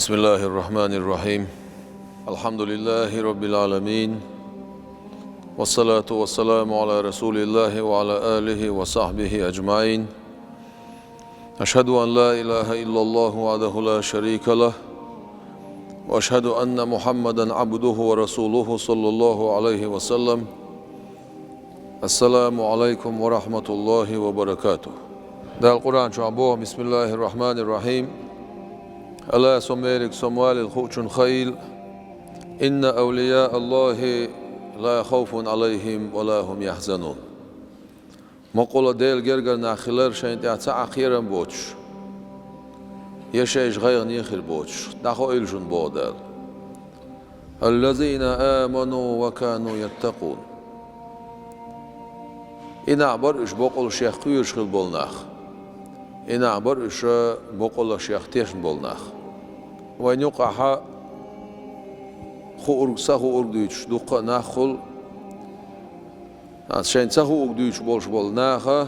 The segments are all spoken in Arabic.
بسم الله الرحمن الرحيم الحمد لله رب العالمين والصلاة والسلام على رسول الله وعلى آله وصحبه أجمعين أشهد أن لا إله إلا الله وحده لا شريك له وأشهد أن محمدا عبده ورسوله صلى الله عليه وسلم السلام عليكم ورحمة الله وبركاته. ده القرآن شعبوه بسم الله الرحمن الرحيم ألا سميرك سموال الخوش خيل إن أولياء الله لا خوف عليهم ولا هم يحزنون. مقولة ديل جرجر ناخلر شين تعتع أخيرا بوش يشيش غير نيخل بوش دخو إلجن بودال الذين آمنوا وكانوا يتقون. إن عبر إش بقول شيخ قيرش خل بولناخ إن عبر إش بقول شيخ تيشن بولناخ وين يقع خو سخو أرديش دقة ناخل عشان سخو أرديش بولش بولناخ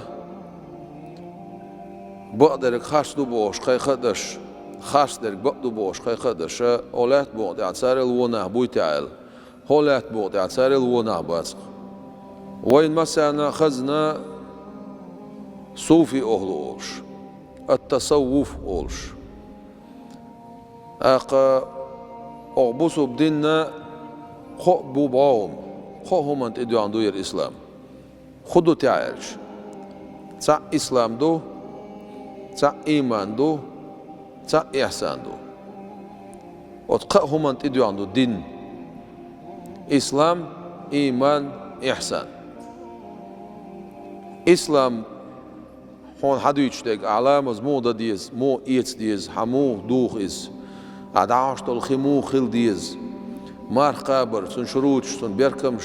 بقدرك خاص دو بوش خي خدش خاص درك بقدو بوش خي خدش أولاد بقد عسار الونا بويتعل هولاد بقد عسار الونا بس وين مثلا خزنا صوفي أهلوش التصوف أولش أقبسوا بديننا خو بوباهم خو هم أنت إدوا عندو الإسلام خدو تعالج تا إسلام دو تا إيمان دو تا إحسان دو وتقا هم أنت إدوا عندو دين إسلام إيمان إحسان. إسلام هون حديث ديك علامة موضة ديز مو إيتس ديز حمو دوخ إز عداش تلخمو خل ديز مار قابر سن شروط سن بيركمش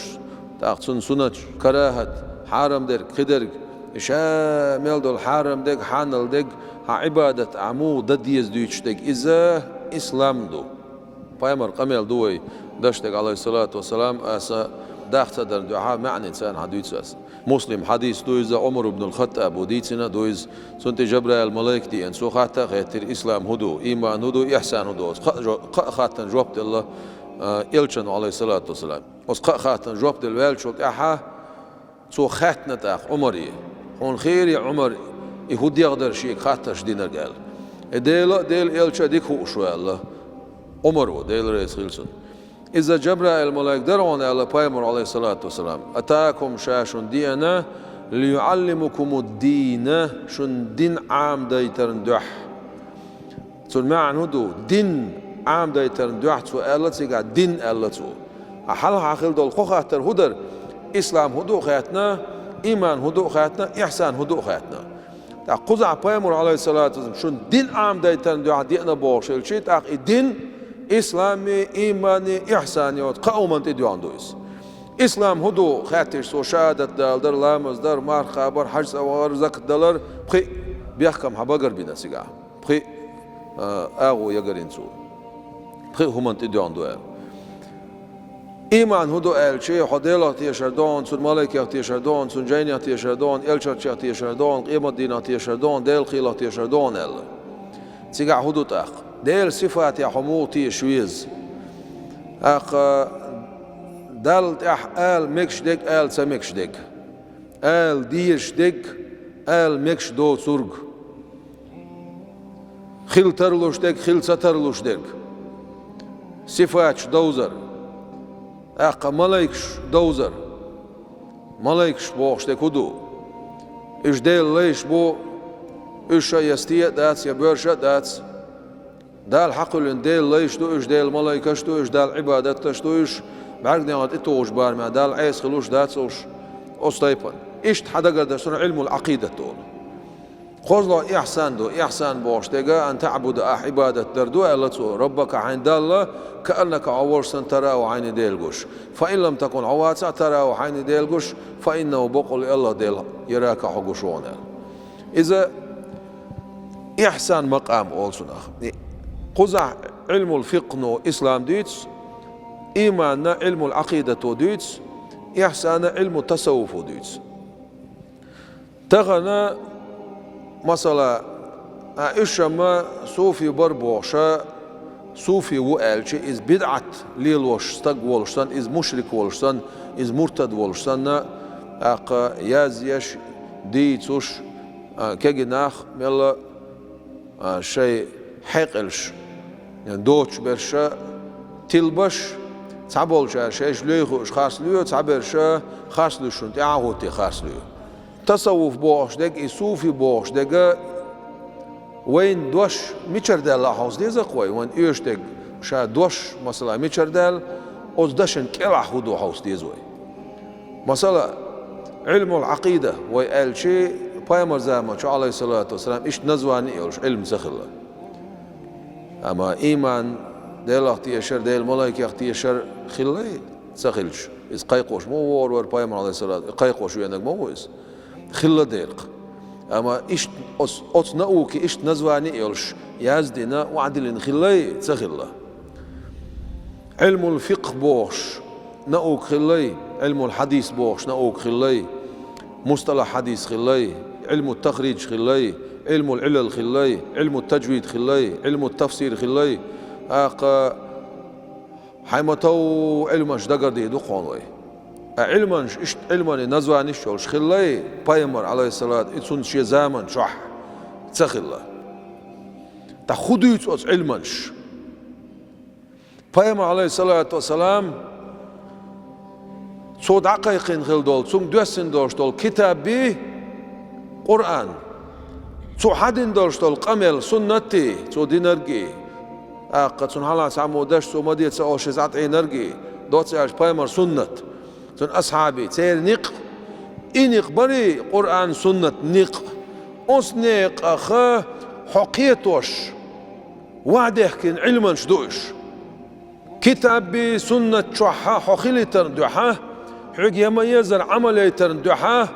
تاق سن سنة كراهت حرام ديك خدرك شامل دول حرام ديك حانل ديك عبادة عمو دديز ديش ديك إذا إسلام دو بايمر قميل دوي دشتك عليه الصلاة والسلام أسا داخت در دعاء معنى إنسان حديث مسلم حديث دويز عمر بن الخطاب وديتنا دويز سنت جبرائيل الملائكة دي انسو خاطا غير إسلام هدو إيمان هدو إحسان هدو خاطا جوابت الله إلشن عليه الصلاة والسلام خاطا جوابت الوالد شوك أحا سو خاتنا تاخ عمري هون خيري عمر يهودي يقدر شيء خاطا شدينا قال ديل إلشا ديك هو شوي الله عمر ديل رئيس خلصن إذا جبرائيل الملائكة درون على بايمر عليه الصلاة والسلام أتاكم شاشون دينا ليعلمكم الدين شن دين عام دايترن دح تون معنى هدو دين عام دايترن دح تو ألتي دين ألتو أحلها عقل دول خاتر هدر إسلام هدو خاتنا إيمان هدو خاتنا إحسان هدو خاتنا قزع بايمر عليه الصلاة والسلام شن دين عام دايترن دح دينا بوشل شيء تاق الدين إسلامي إيماني إحساني وتقاوم تديو عندويس إسلام هدو خاتش سو شهادة دار لامز دار مار خابر حج سوار زك دولار بخي بيحكم حباقر بينا سيقا بخي آغو يقرين سو بخي هم تديو عندوه إيمان هدو ألشي حديلة تيشردون سن ملائكة تيشردون سن جينية تيشردون إلشرشة تيشردون قيمة دينا تيشردون ديل خيلة تيشردون سيقا هدو تاق ديل صفات يا حموتي شويز دال تح آل مكش ديك آل سمكش ديك آل ديش ديك آل مكش دو سرق خيل ترلوش ديك خيل سترلوش ديك صفات دوزر ملايكش دوزر ملايكش بوش ديك هدو إش ديل ليش بو إش يستيق داتس يبرشة داتس دال حقل ديل ليش دو إش ديل ملايكة شتو إش دال عبادة شتو إش بعرق نعمت إتوش بار ما دال عيس خلوش داتس أوش أستيبن إش تحدق درسون علم العقيدة تول خذ إحسان دو إحسان بوش تيجا أن تعبد عبادة دردو ألتو ربك عند الله كأنك عورسن تراه عين ديل قش فإن لم تكن عواتع تراه عين ديل قش فإنه بقول الله ديل يراك حقشون إذا إحسان مقام أولسون قزع علم الفقه إسلام ديتس إيمان علم العقيدة ديتس إحسان علم التصوف ديتس تغنى مثلا إشما صوفي بربوشة صوفي وقالشي إز بدعة ليلوش ستق والشتن إز مشرك والشتن إز مرتد والشتن أق يازيش ديتوش كجناخ ملا شيء حقلش يعني دوتش برشا تلبش تعبولش شيش ليخوش خاص ليو تعبرش خاص ليشون تعهوتي خاص ليو تصوف بوش دق صوفي بوش دق وين دوش ميشردال هاوس دي زقوي وين يشتق شا دوش مثلا ميشردال اوز دشن كلا خدو هاوس دي زوي مثلا علم العقيدة ويقال شيء بايمر زمان شو عليه الصلاة والسلام إيش نزواني إيش علم سخلة أما إيمان ديل أختي شر ديل ملاك أختي شر خلي سخلش إز قيقوش مو ور بايمر عليه الصلاة قيقوش وينك مو إز خلة ديلق أما إيش أص نأوك إيش نزواني إيش يازدنا وعدل خلي سخلة علم الفقه بوش نأوك خلي علم الحديث بوش نأوك خلي مصطلح حديث خلي علم التخريج خلي علم العلل خلي علم التجويد خلي علم التفسير خلي حيمتو علمش دقر دي دقونوي علمش اشت علمني نزوانيش شولش خلي بايمر عليه الصلاة اتسون شي زامن شح تسخلا تاخدو علمنش بايمر عليه الصلاة والسلام صود عقيقين خل دول سون دوسن دولش دول كتابي قرآن سو حدين دولش دول قمل سنتي سو دينرجي قد سون حالا سامو دش سو مديت سو شزات اينرجي دوت سياش بايمر سنت سون أصحابي تير نق إنق بري قرآن سنت نق أنس نق أخا حقيتوش وعده كن علما شدوش كتابي سنة شوحة حقيلي تردوحة حق يما يزر عملي تردوحة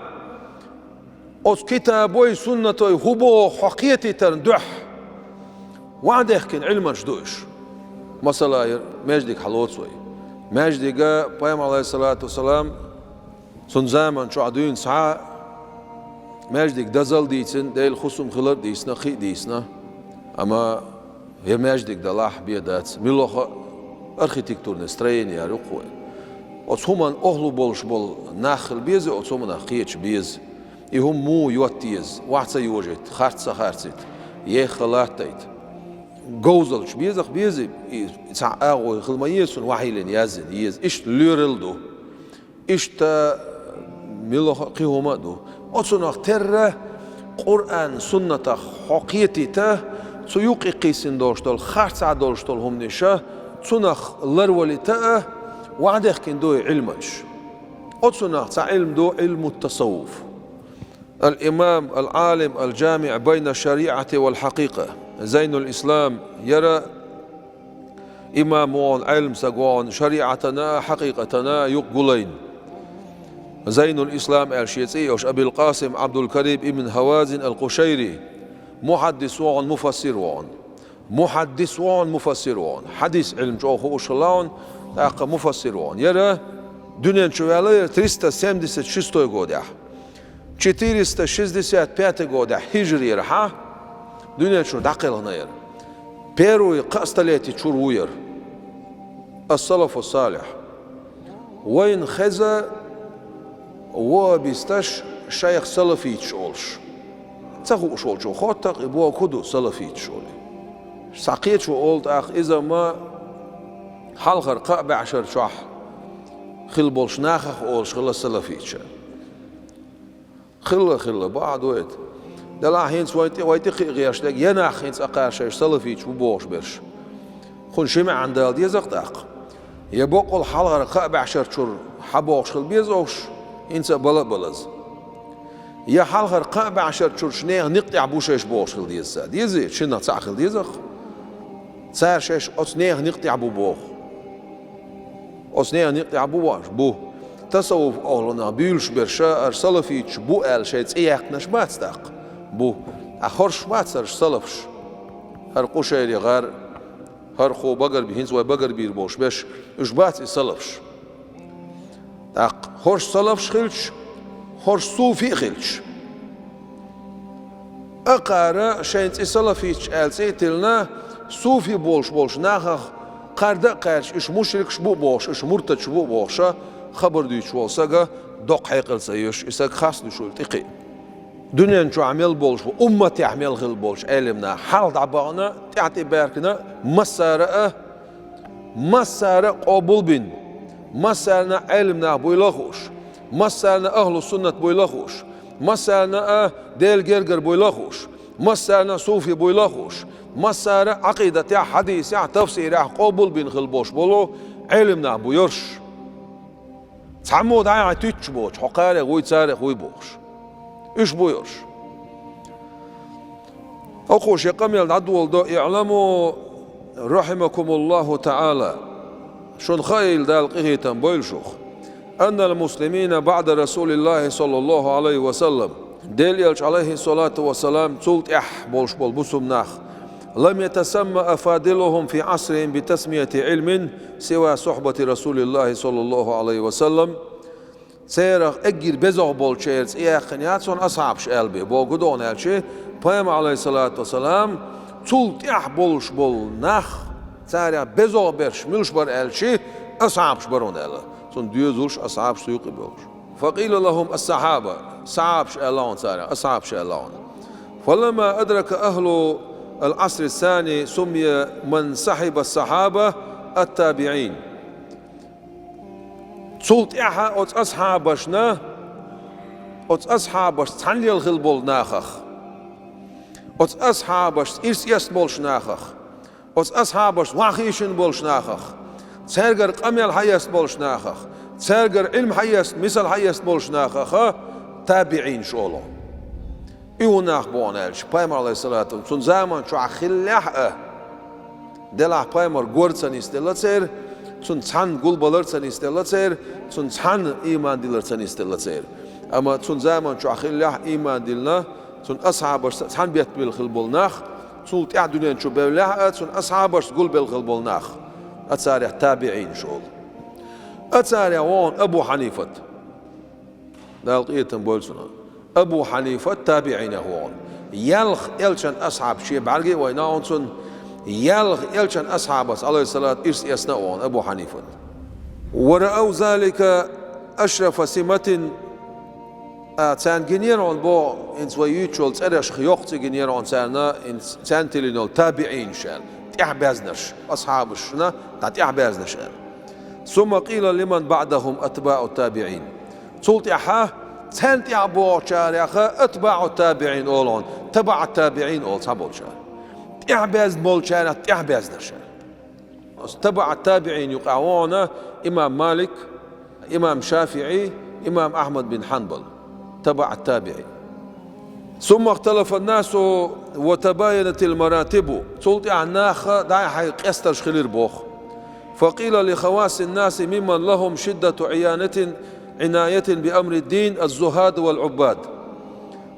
أس كتابوي سنتوي هبو حقيتي تردوح وعده كن علما شدوش مثلا مجدك حلوتسوي مجدك بايم عليه الصلاة والسلام سن زمن شو عدوين ساعة مجدك دزل ديسن ديل خصم خلر ديسنا خي ديسنا أما هي مجدك دلاح بيدات ملوخ أرخيتكتور نسترينيا رقوة أصهمن أهلو بولش بول ناخل بيز أصهمن أخيتش بيز إهم مو يوتيز واحد يوجد خارتسا خارتسيت يخلاتيت جوزلش بيزخ بيزي تعاقو خلميسون وحيلين يازن يز إيش ليرلدو إيش تا ملوخ قيهما دو أصنع ترى قرآن سنة حقيقي تا سيوقي قيسين دولشتول خارتسا دولشتول هم نشا تنخ لرولي تا وعده كن دو علمش أتصنع علم دو علم التصوف الإمام العالم الجامع بين الشريعة والحقيقة زين الإسلام يرى إمامون علم سقوان شريعتنا حقيقتنا يقولين زين الإسلام الشيعي أبي القاسم عبد الكريم ابن هوازن القشيري محدثون مفسرون محدثون مفسرون حديث علم جوه وشلون تاق مفسرون يرى دنيا شوالي 376 годах 465 годах هجري رحا دنيا شو دقيقنا ير بيرو قستليتي شروير السلف الصالح وين خزا وبيستش شيخ سلفيتش أولش تاخو شول شو خاطق يبوا كدو سلفيتش أولي ساقيت شو قلت أخ إذا ما حلقر قابع عشر شح خل بولش ناخخ أولش خل سلفيتش خل بعد وقت دلا هينس ويتي غيرش لك يناخ هينس أقارش سلفيتش وبوش برش خون شمع عند دي زقتاق يبقى حلقر قابع عشر شر حبوش خل بيزوش إنسا بلز يا حلقر قابع عشر شر شنيه نقطع بوشش بوش خل ديزا ديزي شنو تاخل ديزخ صار شش أصنيه نقطع بوبوخ أصنيه نقطع بوبوش بو تصوف أهلنا بيلش برشا أرسلفيتش بو أل شيء إياك نشبات تاق بو أخرش ما تصرش سلفش هر قشيري غار هر خو بقر بهنز وبقر بير بوش بش إشبات سلفش تاق خرش سلفش خلش خرش صوفي خلش أقارا شيء سلفيتش أل سيتلنا صوفي بولش ناخخ قرده قرش إش مشرك شبو بولش إش مرتد شبو بولشا خبر ديش والساقا دوق حيقل سيش إساق خاص نشول تقي دنيا نشو عمل بولش وأمتي عمل غل بولش علمنا حال دعبانا تعطي باركنا مسارة قبول بين مسارنا علمنا بويلخوش مسارنا أهل السنة بويلخوش مسارنا ديل جرجر بويلخوش مسارنا صوفي بويلخوش مسارنا عقيدة يا حديث يا تفسير يا قبول بين خلبوش بولو علمنا بويرش تعمود عا تيتش بوش حقارة غوي تاريخ غوي بوش إيش بويرش أخوش يقمل عدول دو اعلموا رحمكم الله تعالى شون خيل دال قهيتا بويلشوخ أن المسلمين بعد رسول الله صلى الله عليه وسلم ديل يلش عليه الصلاة والسلام تولت بولش بول بسم ناخ لم يتسمى أفاضلهم في عصرهم بتسمية علم سوى صحبة رسول الله صلى الله عليه وسلم سيرخ أجر بزغ بول شيرز إياخنيات سون أصحاب شالبي بو قدون الشي بيام عليه الصلاة والسلام تولت بولش بول ناخ سارع بزغ برش ملش بر الشي أصحاب شبرون ألا سون ديوزولش أصحاب سيوق بولش فقيل لهم الصحابة صحاب شالون سارع أصحاب شالون فلما أدرك أهل العصر الثاني سمي من صحب الصحابة التابعين تولت أوت أصحابشنا أوت أصحابش تنلي الغلبول ناخخ أوت أصحابش إرس يسبولش ناخخ أوت أصحابش واخيشن بولش ناخخ تسرقر قميل حيست بولش ناخخ تسرقر علم حيست مثل حيست بولش ناخخ تابعين شولو إيوناخ بونالش بايمر عليه الصلاة والسلام زمان شو عخلّح دلع بايمر غورتسن استلاتير سون تان قلبالرتسن استلاتير سون تان إيمان دلرتسن استلاتير أما سون زمان شو عخلّح إيمان دلنا سون أصحابش تان بيت بالخلبولناخ سون تعدونين شو بيولح سون أصحابش قلب بالخلبولناخ أتسارع تابعين شول أتسارع وون أبو حنيفة دالقيتن بولسنا أبو حنيفة تابعين هون يلخ يلشن أصحاب شيء بعرقي ويناونسون يلخ يلشن أصحاب عليه الصلاة إرس يسنعون أبو حنيفة ورأوا ذلك أشرف سمة تان جنيرون بو إنس ويوتشول تأرش خيوخت جنيرون تانا تان تلينول تابعين شان تحبازنش أصحاب الشنا تحبازنش ثم قيل لمن بعدهم أتباع التابعين صلت أحاه تنت يعبو شارع أتباع التابعين أولون تبع التابعين أول صبول شارع تحباز بول شارع تحباز نشار تبع التابعين يقعون إمام مالك إمام شافعي إمام أحمد بن حنبل تبع التابعين ثم اختلف الناس وتباينت المراتب صلت عناخ داي حيق يسترش خلير بوخ فقيل لخواص الناس ممن لهم شدة عناية بأمر الدين الزهاد والعباد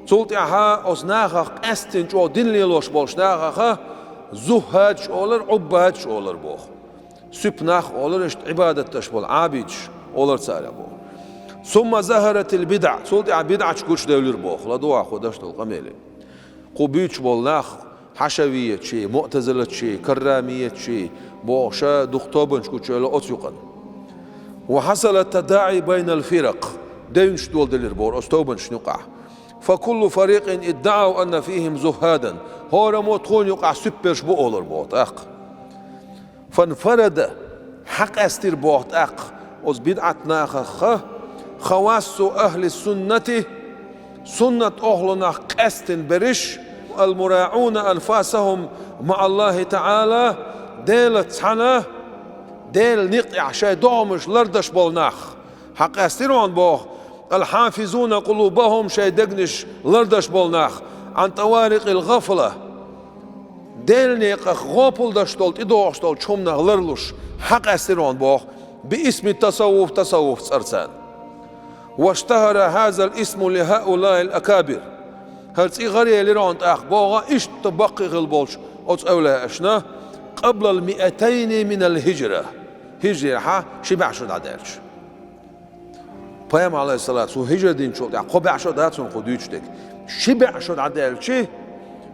صلت أحا أصناخ أستن شو دين ليلوش بولشناخ زهاد شولر عباد شولر بوخ سبناخ أولر عبادة تشبول عابد أولر سارع بوخ ثم ظهرت البدع صلت بدعة شكوش دولر بوخ لدوا خدشت القميلة قبيتش بولناخ حشوية شيء معتزلة شيء كرامية شيء بوشا دختوبن شكوش أطيقن وحصل التداعي بين الفرق دينش دول دليربور أستوبن شنقع فكل فريق ادعوا أن فيهم زهادا هو موتخون يقع سبرش بؤولر بوت أق فانفرد حق استير بوت أق أز بدعة ناخخ خواص أهل السنة سنة أهلنا قستن برش المراعون أنفاسهم مع الله تعالى ديلت سنة ديل نقطع شيء دومش لردش بولناخ حق استيرون بوخ الحافظون قلوبهم شيء دقنش لردش بولناخ عن طوارق الغفلة ديل نيقخ غوبل دشتولت إدوشتولت شمنا لرلوش حق استيرون بوخ باسم التصوف تصوف سرسان واشتهر هذا الاسم لهؤلاء الأكابر هل تغري لرونت أخ بوغا إيش تبقي غلبولش أوت أولا أشنا قبل 200 من الهجرة هجرة شبع شد عدالش پیام عليه الصلاة والسلام هجرة دين شد قبع شد هاتون قديش دك شبع شد عدالش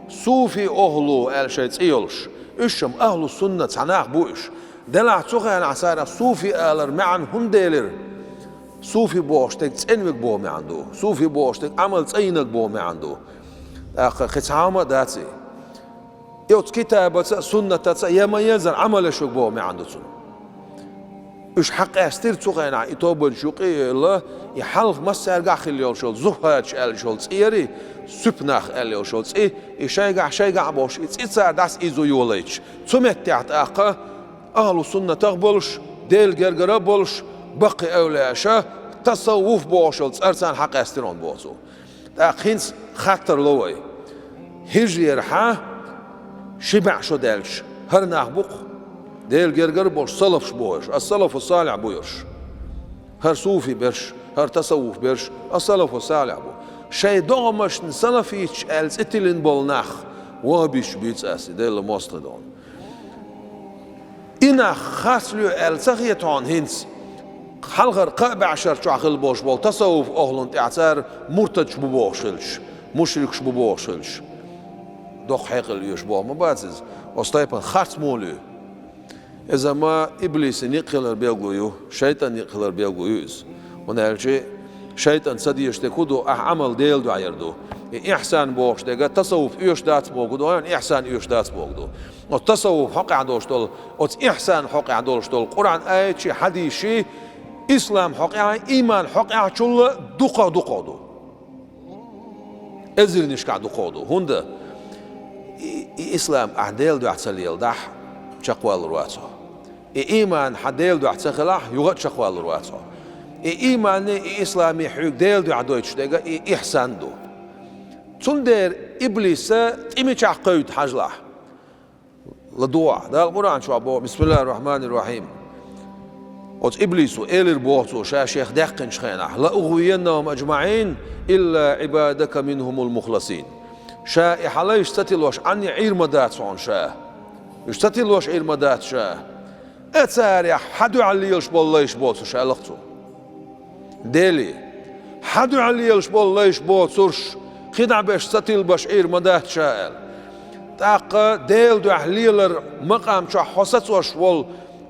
صوفي أهلو الشيء تيولش إشم أهل السنة عناق بوش دلع تغيان عسارة صوفي آلر معن هنديلر صوفي بوشتك تنوك بو ما عنده صوفي بوشتك عمل تينك بو ما عنده آخر ختامة داتي يوت كتابة سنة تاتsa يما يزن عمل شوك بو ما عنده سنة إيش حق أستير تغيان إتوبن شوقي الله يحلق مسار قاخل يوشول زهاج الشول تيري سبناخ الشول تي شيء باش إتصار داس إزو يوليش تمتعت آخر أهل السنة تقبلش ديل جرجرة بولش بقي أولاشة تصوف بوشلت أرسان حق استرون بوزو تأخينس خطر لوي هجري رحا شبع شو دالش هر نحبق ديل جرجر بوش صلف بوش الصلف الصالح بوش هر صوفي برش هر تصوف برش الصلف الصالح بو شيء دوغمش نصلفيش ألس اتلين بولناخ وابيش بيتس أسي ديل مصلدون إنا خاسلو السخيتون هنس خلغر قابع عشر شعخل بوش بول تصوف أهلون تعتار مرتج ببوشلش مشركش ببوشلش دوخ حيقل يشبه ما باتز وستايبن خاص مولو إذا ما إبليس نقلر بيقويو شيطان نقلر بيقويوز ونالجي شيطان صديش تكودو عمل ديل دو عيردو إحسان بوش دقا تصوف إيش دات بوغدو إحسان إيش دات بوغدو التصوف حق عدولش دول إحسان حق عدولش دول قرآن آية شي حديثي إسلام حق إيمان حق عشول دقا دو إزل نشكع دقا دو هنده إسلام أحديل دو أحساليل دح شقوال رواتو إيمان حديل دو أحساليل يغط شقوال رواتو إيمان إسلامي حق ديل دو عدويتش دقا إحسان دو تندر إبليس تيمي قيد حجلح لدعاء ده القرآن شو عبو بسم الله الرحمن الرحيم وت إبليسو إيلر بوتو شيخ دقن شخينه لأغوينهم أجمعين إلا عبادك منهم المخلصين شا إحلا يشتتلوش عني عير مدات عن شا يشتتلوش عير مدات شا أتاري حدو عليش بالله يشبوتو شا لقتو ديلي حدو عليش بالله يشبوتوش خدع باش ستل باش عير مدات شا تاق ديل دو أحليلر مقام شا حسات وشوال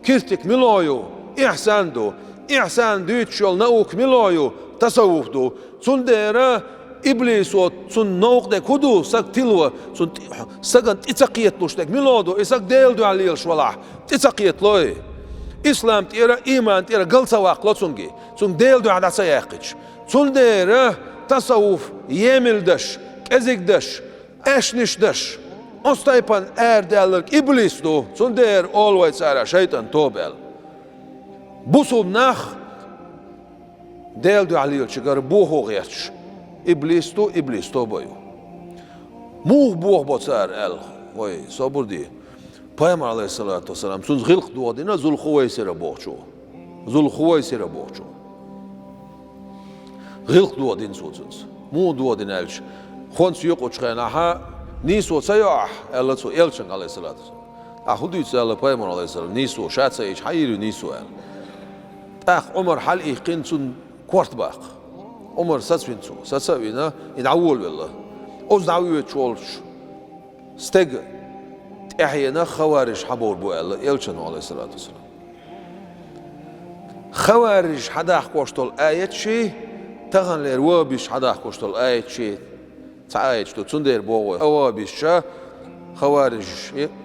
كرتك ملايو إحسان دو يتشول نوك ملايو تصوف دو تون ديرا إبليس و تون نوك دي كدو ساق تلوى تون ساقن تتقيت لوشتك ملادو إساق ديل دو أحليل شوالح تتقيت لوي إسلام تيرا إيمان تيرا قلصة واقلا تونجي تون ديل دو عدا سياقش تون ديرا تصوف يمل دش كزيك دش أشنش دش أستايبان دالك إبليس دو تون دير always سارا شيطان توبل بوصل ناخ ديل دو عليل شجر بوه غيرش إبليس تو بايو موه بوه بتصار وي صبر دي بايم عليه الصلاة والسلام سنز غلق دو دينا زول خويسر بوچو غلق دو دين سوزنز مو دو دين الش خونس يوق وشخناها نيسو سياح الله تو إلشن عليه الصلاة والسلام أخذ يسأل بايم عليه السلام نيسو شات إيش حيرو نيسو أخ عمر حل إيقين سن كوارت باق عمر ساتسوينتو ساتسوينا يدعول والله أوز دعوية شولش استج أحيانا خوارج حبور بو الله يلشنو عليه الصلاة والسلام خوارج حداخ كوشتول آيات شي تغن لروابيش حداخ كوشتول آيات شي تعايت تو تندير بو أوابيش خوارج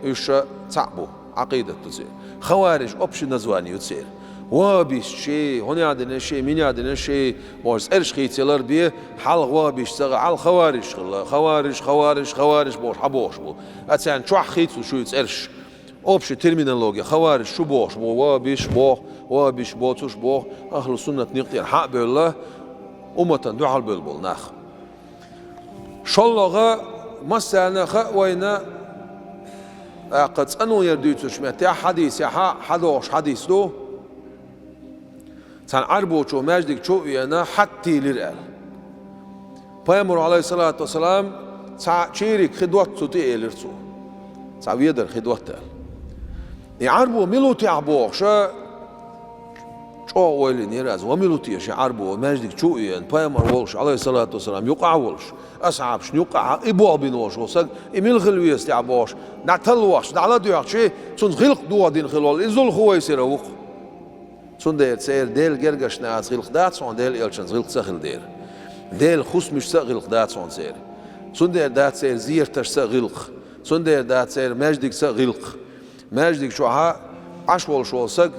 يشا تعبو عقيدة تصير خوارج أبشي نزواني يتصير وابيش شيء هون عندنا شيء مين عندنا شيء وارس إرش خيتيلر بيه حال وابيش سغى على خوارج بوش حبوش بو أتسان شو خيتو شو يتسرش أبش ترمينولوجيا خوارج شو بوش بو وابيش بو توش بو أهل السنة نقطع حق بالله أمة دعاء البلبل ناخ شلغة مثلا خوينا قد أنو يرديتوش متى حديث حدوش حديث دو تان عربو شو ماجدك شو يانا حتى للآل بيامر عليه الصلاة والسلام تا شيرك خدوات تطيع لرسو تا ويدر خدوات تال عربو ملو تعبوه شا شو ويلين يراز وميلوتي شي عربو ماجدك شو ين بايمر ولش عليه الصلاة والسلام يقع ولش أصعب شنو يقع إبوا بينوش وسق إميل خلويس تعبوش نعتلوش نعلا ديوح شيء سون خلق دوا دين خلول إزول خوي سيروخ سون دير سير ديل جرجش ناس خلق دات سون ديل يلشن خلق سخل ديل خص مش سخلق دات سون سير سون دير دات سير زير تش سخلق سون دير دات سير ماجدك سخلق ماجدك شو ها عشول شو سق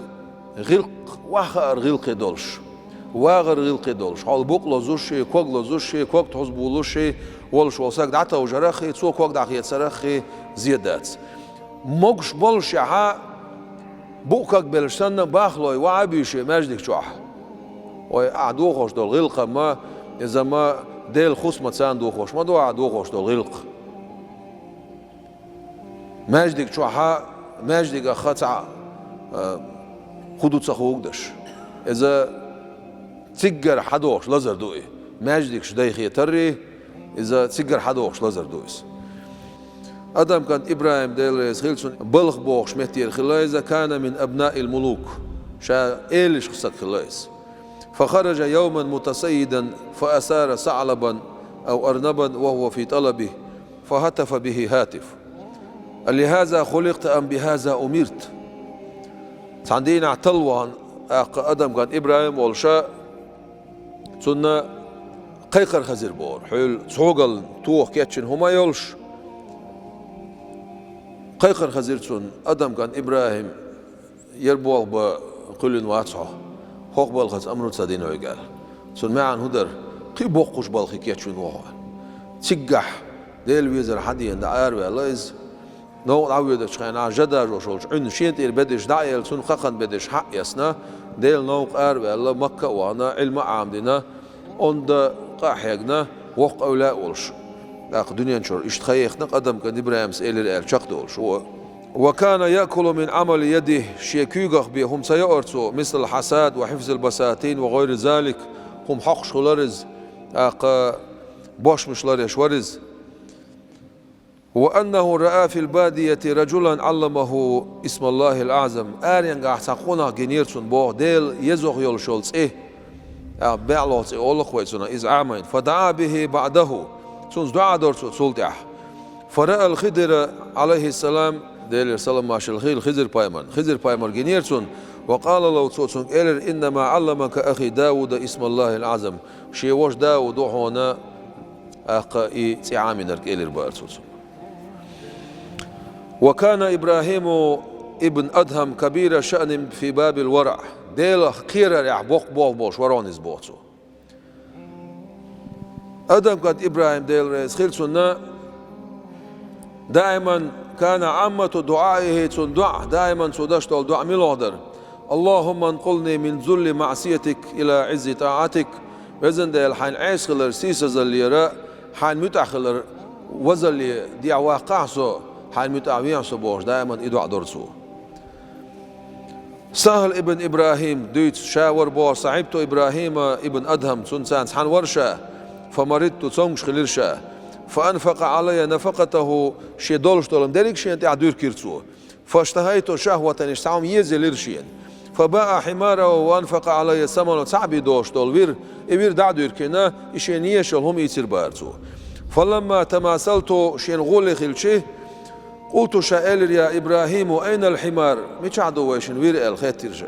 غلق واخر غلق دولش واغر غلق دولش حال بوق لزوشي كوك لزوشي كوك تحزبولوشي ولش وساق دعتا وجرخي تو كوك داخي تسرخي زيادات موقش بولش ها بوكك بلشتنا باخلوي وعبيشي ماجدك شوح وعدو خوش دول غلق ما اذا ما ديل خصمة سان دو خوش ما دو عدو خوش دول غلق ماجدك شوح ماجدك خطع خدو تسخوقدش إذا تسجر حدوش لازر دوي ماجدك شدايخي تري إذا تسجر حدوش لازر دويس أدم كانت إبراهيم ديل خيلسون بلغ بوخش مهتير خلايزة كان من أبناء الملوك شا إيلش خصك خلايز فخرج يوما متسيدا فأسار ثعلبا أو أرنبا وهو في طلبه فهتف به هاتف لهذا خلقت أم بهذا أمرت عندنا اعتلوان أدم كان إبراهيم والشاء سنة قيقر خزير بور حول صوغل توخ كيتشن هما يولش قيقر خزير سن أدم كان إبراهيم يربوغ بقلن واتحه خوخ بالخز أمرو تسادين ويقال سن معن هدر قي بوقش بالخي كيتشن وهو تسقح ديل ويزر حدين دعار ويلايز نو عودة شخينا جدا جوشولش عن شينت بدش دايل سن خخن بدش حق يسنا ديل نوق والله مكة وانا علم عامدنا عند قاحيقنا وق أولاء ولش لاق دنيا نشر اشتخيخنا قدم كان إبراهيم سئل الأل شق دولش وكان يأكل من عمل يده شيكوغخ بهم سيأرتو مثل الحساد وحفظ البساتين وغير ذلك هم حقش خلرز باش مش لاريش ورز وأنه رأى في البادية رجلا علمه اسم الله الأعظم آرين قاح ساقونا جنيرتون بو ديل يزوغ يولشولز بعلوت أولخ ويتسونا إذ عامين فدعا به بعده سنز دعا دورتو سلطح فرأى الخضر عليه السلام ديل السلام ماشي الخضر بايمان جنيرتون وقال له تسوتسون إلر إنما علمك أخي داود اسم الله الأعظم شي وش داود هنا أقا تعامي نرك إلر بارتوتسون وكان إبراهيم ابن أدهم كبير شأن في باب الورع ديل خير رح بوق بوش ورانيز بوتو أدم قد إبراهيم ديل رئيس خير سنة دائما كان عامة دعائه دعاء دائما سوداش تول دعاء ملودر اللهم انقلني من ذل معصيتك إلى عز طاعتك وزن ديل حين عيس خلر سيسا زليرا حين متأخلر وزل دي واقعسو حين متعوين صبوش دائما إدعاء درسو سهل ابن إبراهيم دويت شاور بور صعبت إبراهيم ابن أدهم سنسان حان ورشا فمرضت تسونش خليرشا فأنفق علي نفقته شي دولش دولم ديريك شي انت عدور كيرتسو فاشتهيت شهوة اشتعام يزليرشين فباع حماره وأنفق علي ثمن صعبي دوش دول وير دعدور كنا إشين يشل هم يصير بارتو فلما تماثلت شين غولي خلشي قلت شائل يا إبراهيم أين الحمار مش عدو ويشن وير الخيت ترجع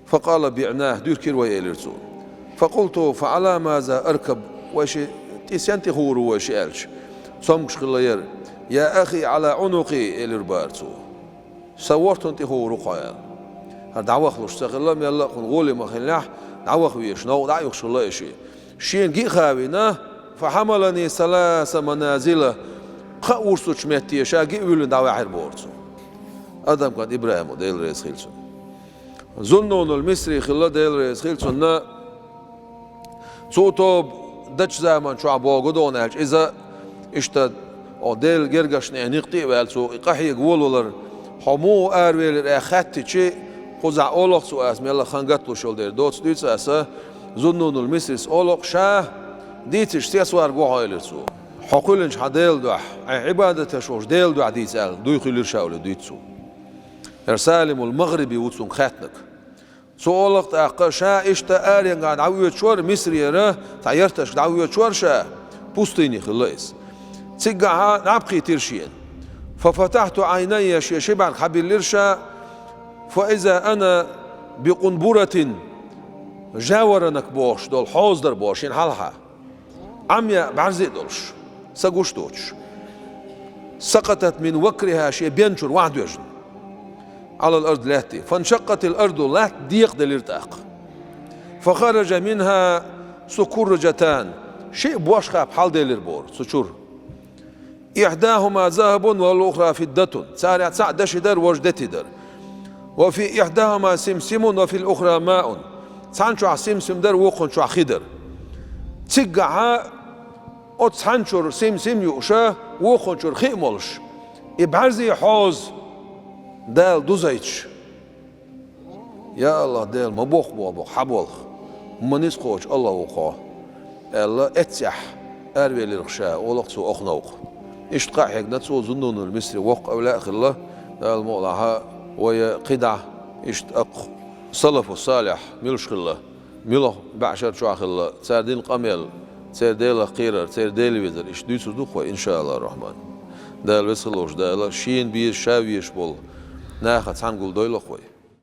فقال بعناه دير كير ويلرتو فقلت فعلى ماذا أركب وشي تيسنتي هورو وشي ألش صمش خلير يا أخي على عنقي إلربارتو صورت انت هورو قايل دعوة خلوش تغلم يلا قل غولي ما خلاح دعوة خويش نو دعوة خلاه شين جي خاوينا فحملني 3 منازل خاورسو شمتي شاقي يقولون دعوة عير بورتو أدم كان إبراهيم ديل رئيس خيلسون ظنون المصري خلا ديل رئيس خيلسون صوتو دش زمان شو عبوا قدون هالش إذا اشتد أو ديل جرجش نقطي بالسو قحي يقولوا حمو أرويل أخذت شيء خزع أولق سو اسم يلا خنقت له شول دير دوتس ديتس أسا ظنون المصري أولق شاه ديتش تيسوار جوهايلر سو حقولنش حديل دوح عبادة شوش ديل دوح ديتسال دوي خلير شاول ديتسو إرسالم المغربي وتسون خاتنك سؤالك تأقى شا إشتا آرين قاد عوية شوار مصري را تعيرتش عوية شوار شا بوستيني خلاص تيجها نبقي ترشين ففتحت عيني شبع خبير لرشا فإذا أنا بقنبرة جاورنك بوش دول حوزدر بوشين حالها عميا بعرزي دولش سقوش دوش سقطت من وكرها شيء بينشر واحد وجن على الأرض لاتي فانشقت الأرض لات ضيق دليرتاق فخرج منها سكرجتان شيء بوش خاب حال دلير بور سشور إحداهما ذهب والأخرى فضة سارع دش در وجدتي در وفي إحداهما سمسم وفي الأخرى ماء تسانشو سمسم در وقنشو خضر تيجها أو تسانشو سمسم يوشا وقنشو خيمولش إبعرزي حوز دال دوزايتش يا الله دال مبوخ بوخ حبولخ منيس خوش الله وقاه الله اتسح أروي الرخشاء ولقصو أخنوق اشتقى حقنا تسو زنون المصري وق أو لا الله دال مولها ويا قدع اشتق صلف الصالح ملوش الله ملو بعشر شو الله تساردين قميل تساردين قيرر تساردين وزر اش دويسو دوخوا إن شاء الله الرحمن دال وصلوش دال شين بيش شاويش بول ناخد سانقول دويلو خوي